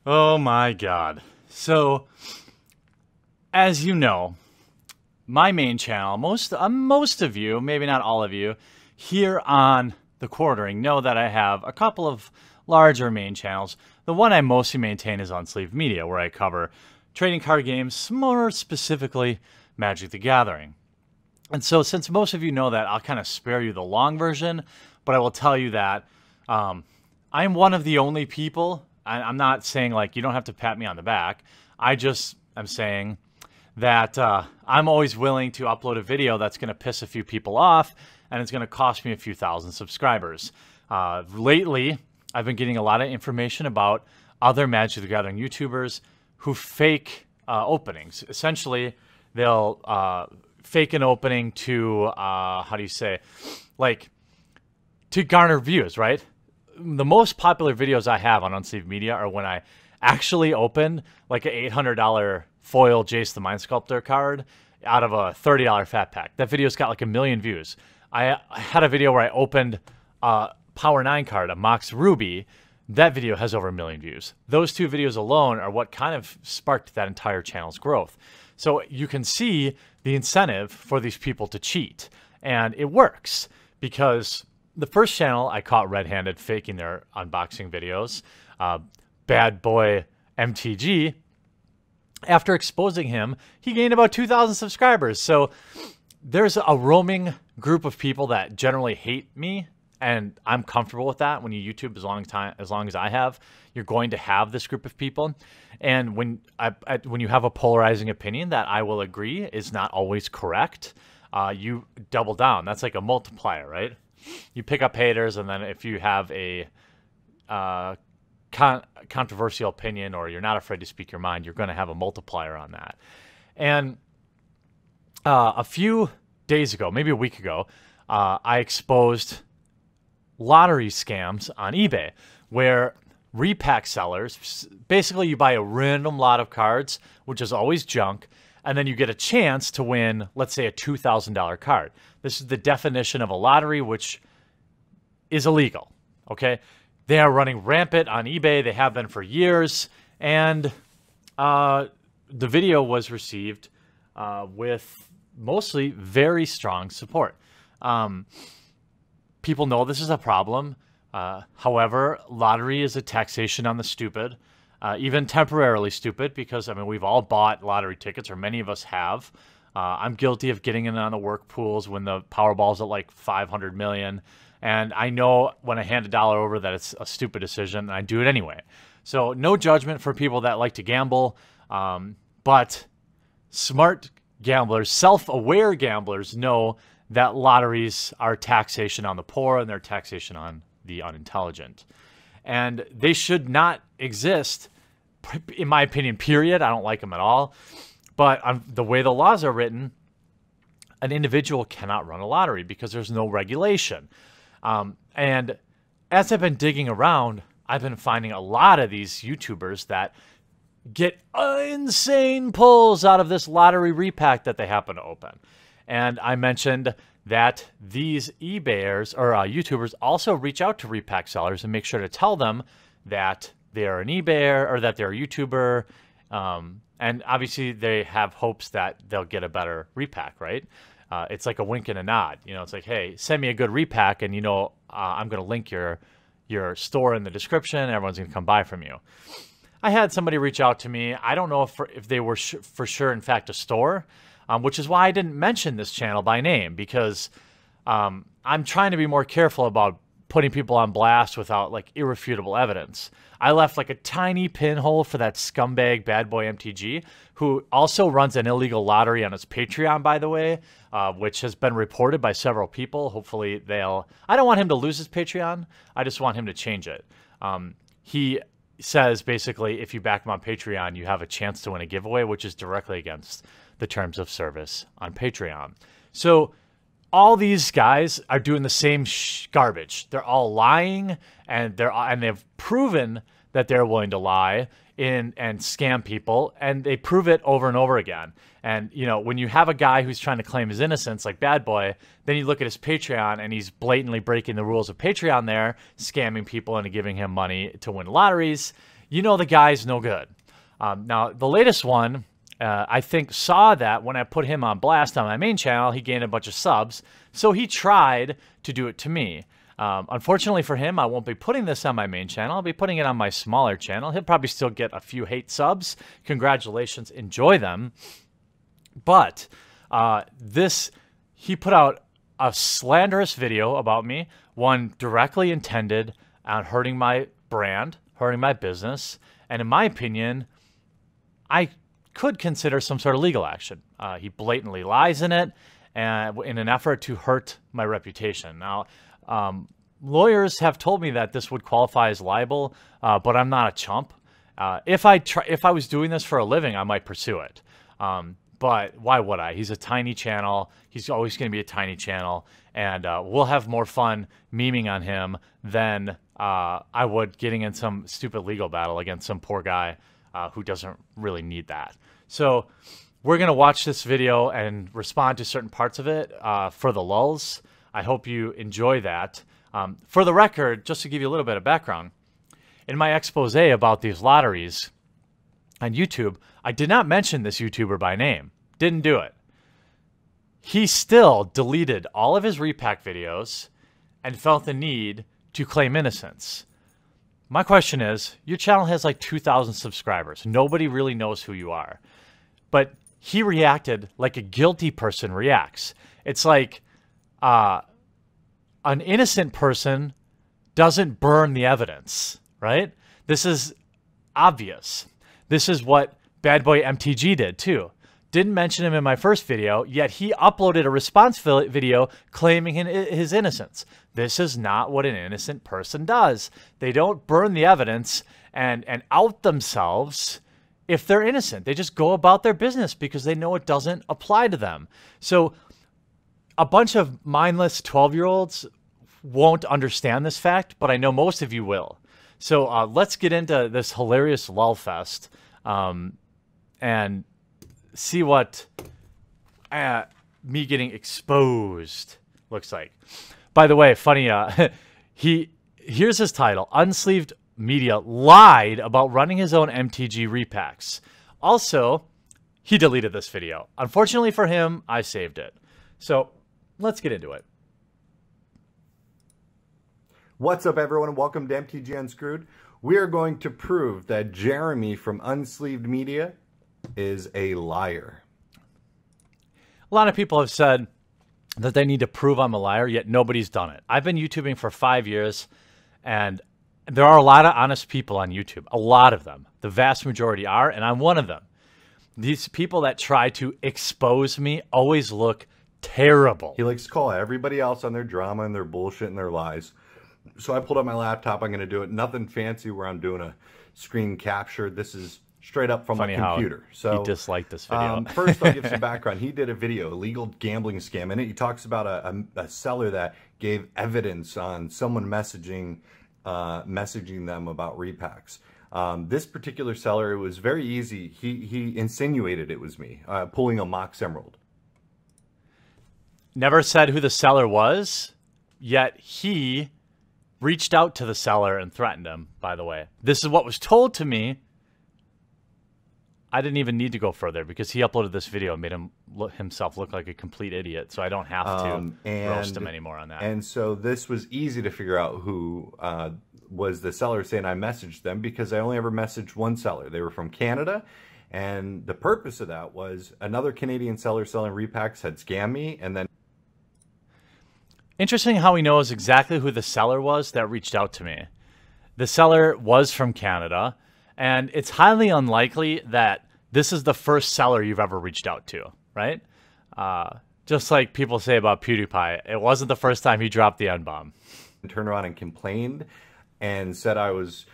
Oh my God. So, as you know, my main channel, most of you, maybe not all of you, here on the Quartering know that I have a couple of larger main channels. The one I mostly maintain is on Sleeve Media, where I cover trading card games, more specifically Magic the Gathering. And so since most of you know that, I'll kind of spare you the long version, but I will tell you that I'm one of the only people, I'm not saying like you don't have to pat me on the back, I just am saying that I'm always willing to upload a video that's going to piss a few people off, and it's going to cost me a few thousand subscribers. Lately, I've been getting a lot of information about other Magic the Gathering YouTubers who fake openings. Essentially, they'll fake an opening to, how do you say, like, to garner views, right? The most popular videos I have on Unsleeved Media are when I actually open like an $800 foil Jace the Mind Sculptor card out of a $30 fat pack. That video's got like 1 million views. I had a video where I opened a Power 9 card, a Mox Ruby. That video has over 1 million views. Those two videos alone are what kind of sparked that entire channel's growth. So you can see the incentive for these people to cheat. And it works because the first channel I caught red-handed faking their unboxing videos, Bad Boy MTG, after exposing him, he gained about 2,000 subscribers. So there's a roaming group of people that generally hate me, and I'm comfortable with that. When you YouTube as long as I have, you're going to have this group of people. And when you have a polarizing opinion that I will agree is not always correct, you double down. That's like a multiplier, right? You pick up haters, and then if you have a controversial opinion or you're not afraid to speak your mind, you're going to have a multiplier on that. And a few days ago, maybe a week ago, I exposed lottery scams on eBay where repack sellers, basically you buy a random lot of cards, which is always junk, and then you get a chance to win, let's say, a $2,000 card. This is the definition of a lottery, which is illegal, okay? They are running rampant on eBay. They have been for years, and the video was received with mostly very strong support. People know this is a problem. However, lottery is a taxation on the stupid, even temporarily stupid, because, I mean, we've all bought lottery tickets, or many of us have. I'm guilty of getting in on the work pools when the Powerball's at like 500 million. And I know when I hand $1 over that it's a stupid decision, and I do it anyway. So no judgment for people that like to gamble, but smart gamblers, self-aware gamblers know that lotteries are taxation on the poor and they're taxation on the unintelligent. And they should not exist, in my opinion, period. I don't like them at all. But the way the laws are written, an individual cannot run a lottery because there's no regulation. And as I've been digging around, I've been finding a lot of these YouTubers that get insane pulls out of this lottery repack that they happen to open. And I mentioned that these eBayers or YouTubers also reach out to repack sellers and make sure to tell them that they are an eBayer or that they're a YouTuber. And obviously they have hopes that they'll get a better repack, right? It's like a wink and a nod. You know, it's like, hey, send me a good repack, and, you know, I'm going to link your store in the description. And everyone's going to come buy from you. I had somebody reach out to me. I don't know if they were for sure, in fact, a store, which is why I didn't mention this channel by name, because I'm trying to be more careful about putting people on blast without like irrefutable evidence. I left like a tiny pinhole for that scumbag Bad Boy MTG, who also runs an illegal lottery on his Patreon, by the way, which has been reported by several people. Hopefully I don't want him to lose his Patreon. I just want him to change it. He says basically if you back him on Patreon, you have a chance to win a giveaway, which is directly against the terms of service on Patreon. So all these guys are doing the same garbage. They're all lying, and they've proven that they're willing to lie in and scam people, and they prove it over and over again. And, you know, when you have a guy who's trying to claim his innocence, like Bad Boy, then you look at his Patreon and he's blatantly breaking the rules of Patreon there, scamming people into giving him money to win lotteries. You know the guy's no good. Now, the latest one, I think, saw that when I put him on blast on my main channel, he gained a bunch of subs. So he tried to do it to me. Unfortunately for him, I won't be putting this on my main channel. I'll be putting it on my smaller channel. He'll probably still get a few hate subs. Congratulations. Enjoy them. But he put out a slanderous video about me, one directly intended on hurting my brand, hurting my business, and in my opinion, I could consider some sort of legal action. He blatantly lies in it, and in an effort to hurt my reputation. Now, lawyers have told me that this would qualify as libel, but I'm not a chump. If I was doing this for a living, I might pursue it. But why would I? He's a tiny channel. He's always going to be a tiny channel, and we'll have more fun memeing on him than I would getting in some stupid legal battle against some poor guy who doesn't really need that. So we're going to watch this video and respond to certain parts of it for the lulz. I hope you enjoy that. For the record, just to give you a little bit of background, in my expose about these lotteries on YouTube, I did not mention this YouTuber by name. Didn't do it. He still deleted all of his repack videos and felt the need to claim innocence. My question is, your channel has like 2,000 subscribers. Nobody really knows who you are. But he reacted like a guilty person reacts. It's like an innocent person doesn't burn the evidence, right? This is obvious. This is what Bad Boy MTG did too. Didn't mention him in my first video, yet he uploaded a response video claiming his innocence. This is not what an innocent person does. They don't burn the evidence and out themselves if they're innocent. They just go about their business because they know it doesn't apply to them. So a bunch of mindless 12-year-olds won't understand this fact, but I know most of you will. So let's get into this hilarious lull fest and see what me getting exposed looks like. By the way, funny, here's his title. Unsleeved Media lied about running his own MTG repacks. Also, he deleted this video. Unfortunately for him, I saved it. So let's get into it. What's up, everyone, and welcome to MTG Unscrewed. We are going to prove that Jeremy from Unsleeved Media is a liar. A lot of people have said that they need to prove I'm a liar, yet nobody's done it. I've been YouTubing for 5 years, and there are a lot of honest people on YouTube. A lot of them. The vast majority are, and I'm one of them. These people that try to expose me always look terrible. He likes to call everybody else on their drama and their bullshit and their lies. So I pulled up my laptop. I'm going to do it. Nothing fancy where I'm doing a screen capture. This is straight up from my computer. So he disliked this video. First, I'll give some background. He did a video, illegal gambling scam. In it, he talks about a seller that gave evidence on someone messaging them about repacks. This particular seller, it was very easy. He insinuated it was me pulling a Mox Emerald. Never said who the seller was, yet he reached out to the seller and threatened him, by the way. This is what was told to me. I didn't even need to go further because he uploaded this video and made himself look like a complete idiot, so I don't have to roast him anymore on that. And so this was easy to figure out who was the seller, saying I messaged them because I only ever messaged one seller. They were from Canada, and the purpose of that was another Canadian seller selling repacks had scammed me, and then... Interesting how he knows exactly who the seller was that reached out to me. The seller was from Canada, and it's highly unlikely that this is the first seller you've ever reached out to, right? Just like people say about PewDiePie, it wasn't the first time he dropped the N-bomb. Turned around and complained and said I was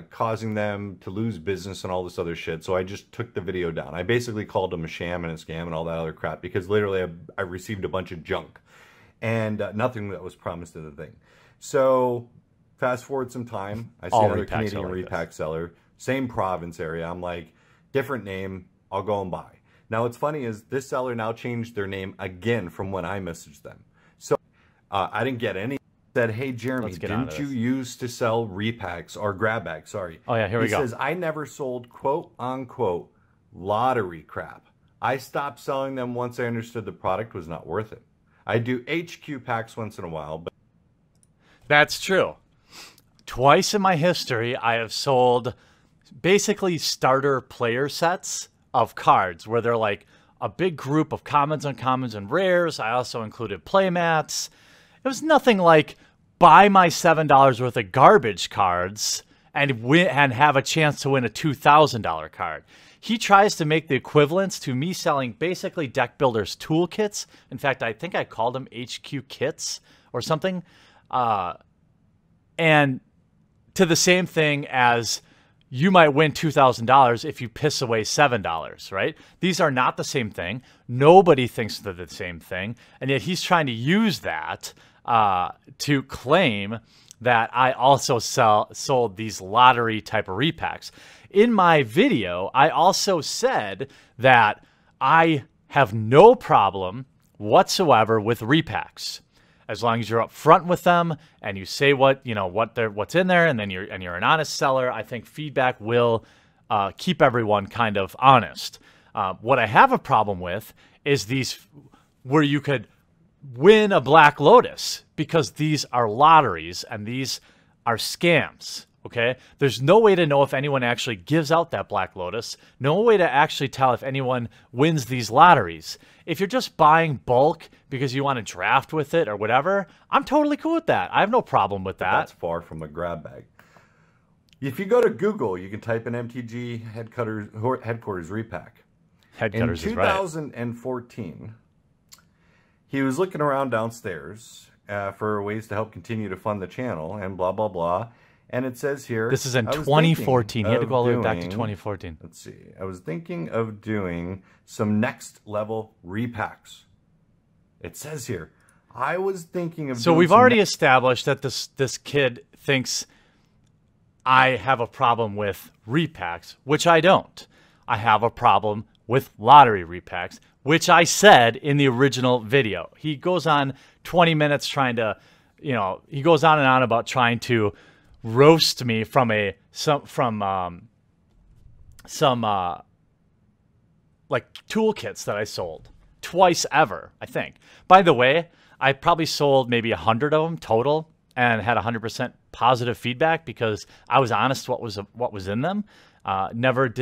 causing them to lose business and all this other shit, so I just took the video down. I basically called him a sham and a scam and all that other crap because literally I received a bunch of junk and nothing that was promised in the thing. So Fast forward some time. I see All another repacks Canadian are like repack seller, same province area. I'm like, different name. I'll go and buy. Now, what's funny is this seller now changed their name again from when I messaged them. So I didn't get any. Said, hey, Jeremy, didn't you used to sell repacks or grab bags? Sorry. Oh, yeah, here we go. He says, I never sold quote unquote lottery crap. I stopped selling them once I understood the product was not worth it. I do HQ packs once in a while, but that's true. Twice in my history, I have sold basically starter player sets of cards where they're like a big group of commons, uncommons, and rares. I also included playmats. It was nothing like buy my $7 worth of garbage cards and win and have a chance to win a $2,000 card. He tries to make the equivalents to me selling basically deck builders toolkits. In fact, I think I called them HQ kits or something. And to the same thing as you might win $2,000 if you piss away $7, right? These are not the same thing. Nobody thinks they're the same thing. And yet he's trying to use that to claim that I also sold these lottery type of repacks. In my video, I also said that I have no problem whatsoever with repacks. As long as you're up front with them and you say what's in there, and then you're an honest seller, I think feedback will keep everyone kind of honest. What I have a problem with is these where you could win a Black Lotus, because these are lotteries and these are scams. Okay, there's no way to know if anyone actually gives out that Black Lotus. No way to actually tell if anyone wins these lotteries. If you're just buying bulk because you want to draft with it or whatever, I'm totally cool with that. I have no problem with that. That's far from a grab bag. If you go to Google, you can type in MTG headquarters repack. Headquarters in 2014, he was looking around downstairs for ways to help continue to fund the channel and blah, blah, blah. And it says here... This is in 2014. He had to go all the way back to 2014. Let's see. I was thinking of doing some next level repacks. It says here. I was thinking of So we've already established that this kid thinks I have a problem with repacks, which I don't. I have a problem with lottery repacks, which I said in the original video. He goes on 20 minutes trying to, he goes on and on about trying to roast me from some like toolkits that I sold twice ever, I think. By the way, I probably sold maybe 100 of them total and had 100% positive feedback because I was honest what was in them. Never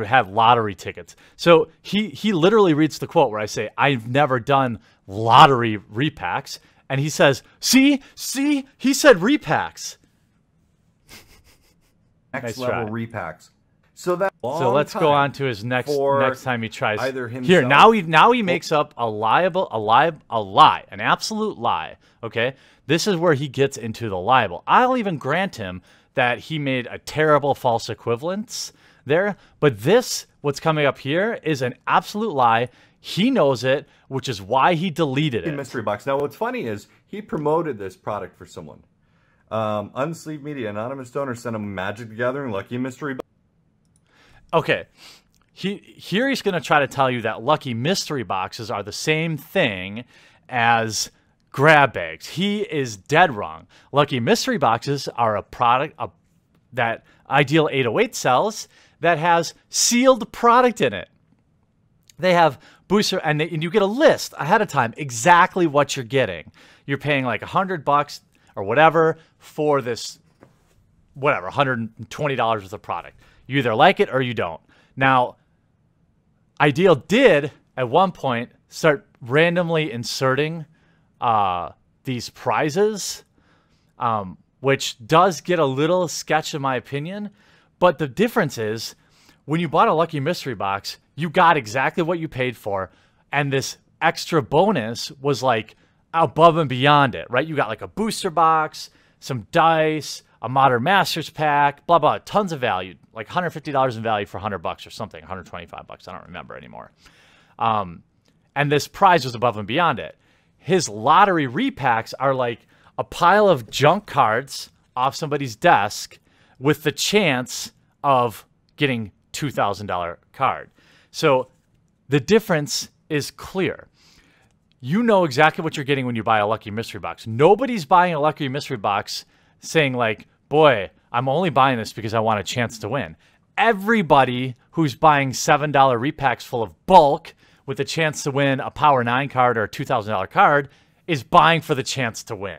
had lottery tickets. So he literally reads the quote where I say, I've never done lottery repacks. And he says, see, he said repacks. Next level repacks. So let's go on to his next time he tries. Either himself. Here, now he makes up a lie, an absolute lie. Okay. This is where he gets into the libel. I'll even grant him that he made a terrible false equivalence there, but what's coming up here is an absolute lie. He knows it, which is why he deleted it. Mystery box. Now, what's funny is he promoted this product for someone. Unsleeved Media, Anonymous Donor sent him Magic the Gathering Lucky Mystery Box. Okay, he's going to try to tell you that Lucky Mystery Boxes are the same thing as grab bags. He is dead wrong. Lucky Mystery Boxes are a product that Ideal 808 sells that has sealed product in it. They have booster, and you get a list ahead of time exactly what you're getting. You're paying like $100 or whatever for this, whatever, $120 worth of product. You either like it or you don't. Now, Ideal did at one point start randomly inserting these prizes, which does get a little sketch in my opinion. But the difference is when you bought a Lucky Mystery Box, you got exactly what you paid for. And this extra bonus was like above and beyond it, right? You got like a booster box, some dice, a Modern Masters pack, blah, blah, tons of value, like $150 in value for $100 or something, $125. I don't remember anymore. And this prize was above and beyond it. his lottery repacks are like a pile of junk cards off somebody's desk with the chance of getting $2,000 card. So the difference is clear. You know exactly what you're getting when you buy a Lucky Mystery Box. Nobody's buying a Lucky Mystery Box saying like, boy, I'm only buying this because I want a chance to win. Everybody who's buying $7 repacks full of bulk with a chance to win a Power 9 card or a $2,000 card is buying for the chance to win.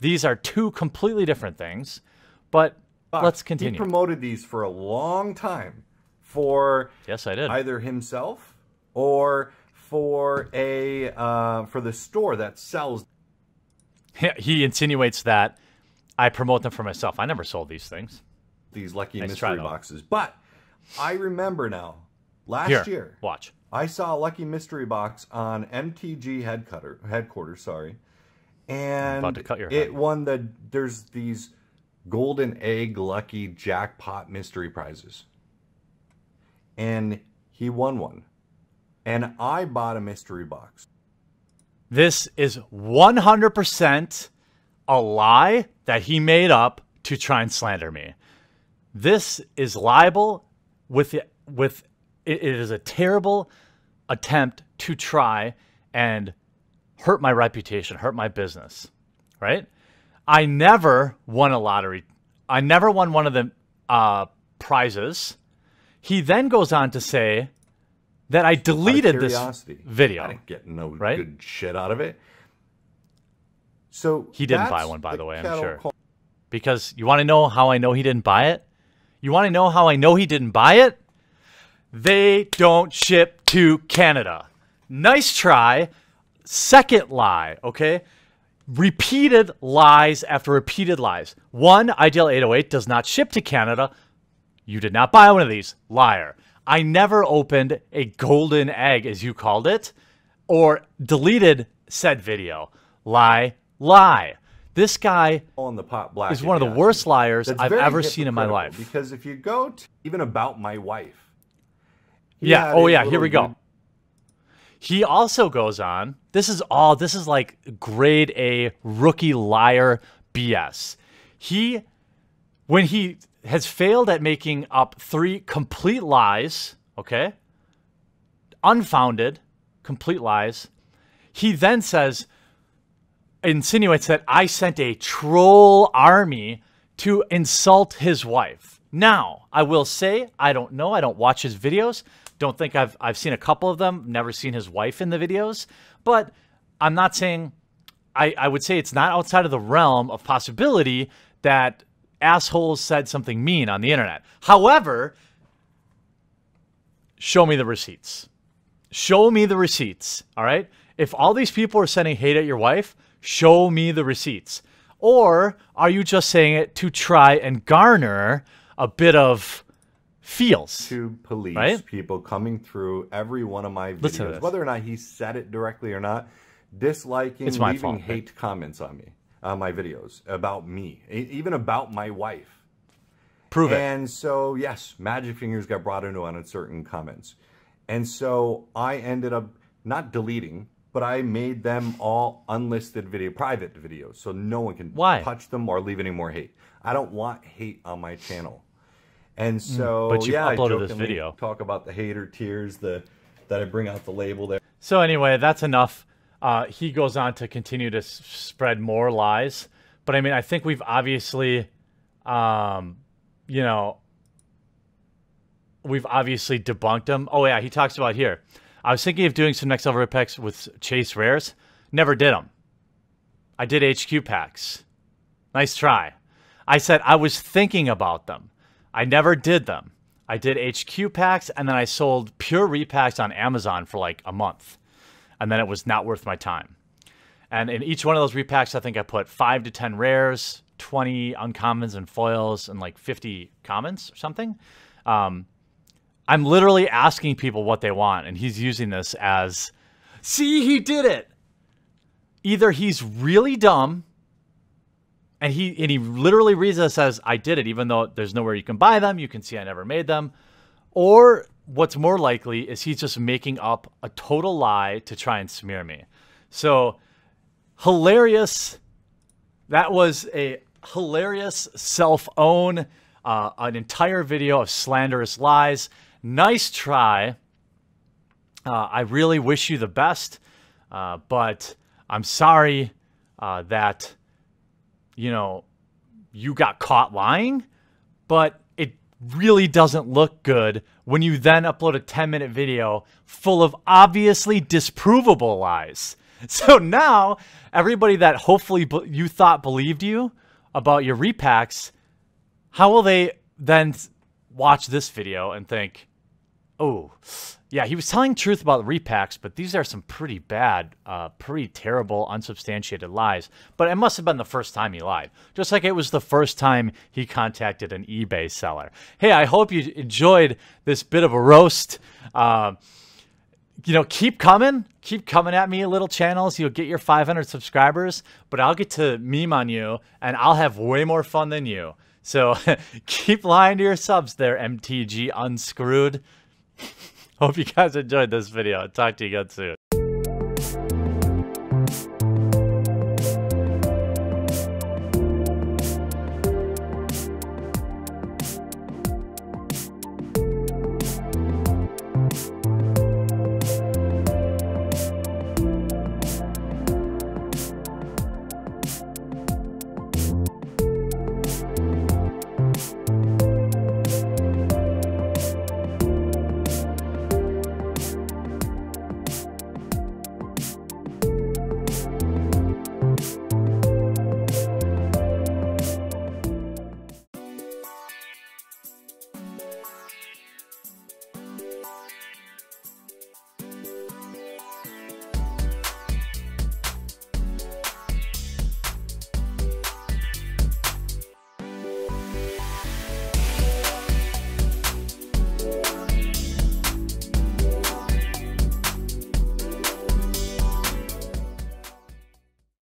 These are two completely different things, but let's continue. He promoted these for a long time for yes, I did. Either himself or for the store that sells. He insinuates that I promote them for myself. I never sold these things. These Lucky Mystery Boxes. But I remember now, last year, watch. I saw a Lucky Mystery Box on MTG headquarters, and about to cut your head. It won there's these golden egg lucky jackpot mystery prizes. And he won one. And I bought a mystery box. This is 100% a lie that he made up to try and slander me. This is libel it is a terrible attempt to try and hurt my reputation, hurt my business, right? I never won a lottery. I never won one of the prizes. He then goes on to say that I deleted this video. I didn't get no good shit out of it. So he didn't buy one, by the way, I'm sure. Because you want to know how I know he didn't buy it? You want to know how I know he didn't buy it? They don't ship to Canada. Nice try. Second lie, okay? Repeated lies after repeated lies. One, Ideal 808 does not ship to Canada. You did not buy one of these. Liar. I never opened a golden egg, as you called it, or deleted said video. Lie, lie. This guy on the pot black is one of the worst liars I've ever seen in my life. Because if you go to even about my wife. Yeah, oh yeah, here we go. He also goes on, this is like grade A rookie liar BS. When he has failed at making up 3 complete lies, okay? Unfounded, complete lies. He then insinuates that I sent a troll army to insult his wife. Now, I will say, I don't know. I don't watch his videos. Don't think I've seen a couple of them. Never seen his wife in the videos. But I'm not saying, I would say it's not outside of the realm of possibility that assholes said something mean on the internet. However, show me the receipts. Show me the receipts, all right? If all these people are sending hate at your wife, show me the receipts. Or are you just saying it to try and garner a bit of feels? To police people coming through every one of my videos, whether or not he said it directly or not, disliking, leaving hate comments on me, on my videos, about me, even about my wife. Prove it. And so, yes, Magic Fingers got brought into on certain comments. And so I ended up not deleting, but I made them all unlisted private videos, so no one can touch them or leave any more hate. I don't want hate on my channel. And so, but you uploaded I this video. Talk about the hater tears, that I bring out the label there. So anyway, that's enough. He goes on to continue to spread more lies. But I mean, I think we've obviously, we've obviously debunked him. Oh yeah, he talks about here. I was thinking of doing some next level packs with Chase Rares. Never did them. I did HQ packs. Nice try. I said I was thinking about them. I never did them. I did HQ packs, and then I sold pure repacks on Amazon for like a month. And then it was not worth my time. And in each one of those repacks, I think I put 5 to 10 rares, 20 uncommons and foils, and like 50 commons or something. I'm literally asking people what they want, and he's using this as, see, he did it. Either he's really dumb, and he literally reads this as, I did it, even though there's nowhere you can buy them. You can see I never made them. Or what's more likely is he's just making up a total lie to try and smear me. So hilarious. That was a hilarious self-own, an entire video of slanderous lies. Nice try. I really wish you the best, but I'm sorry that, you got caught lying, but it really doesn't look good when you then upload a 10-minute video full of obviously disprovable lies. So now, everybody that hopefully you thought believed you about your repacks, how will they then watch this video and think, oh, yeah, he was telling truth about repacks, but these are some pretty bad, pretty terrible, unsubstantiated lies. But it must have been the first time he lied. Just like it was the first time he contacted an eBay seller. Hey, I hope you enjoyed this bit of a roast. Keep coming. Keep coming at me, little channels. You'll get your 500 subscribers, but I'll get to meme on you, and I'll have way more fun than you. So keep lying to your subs there, MTG Unscrewed. Hope you guys enjoyed this video. I'll talk to you again soon.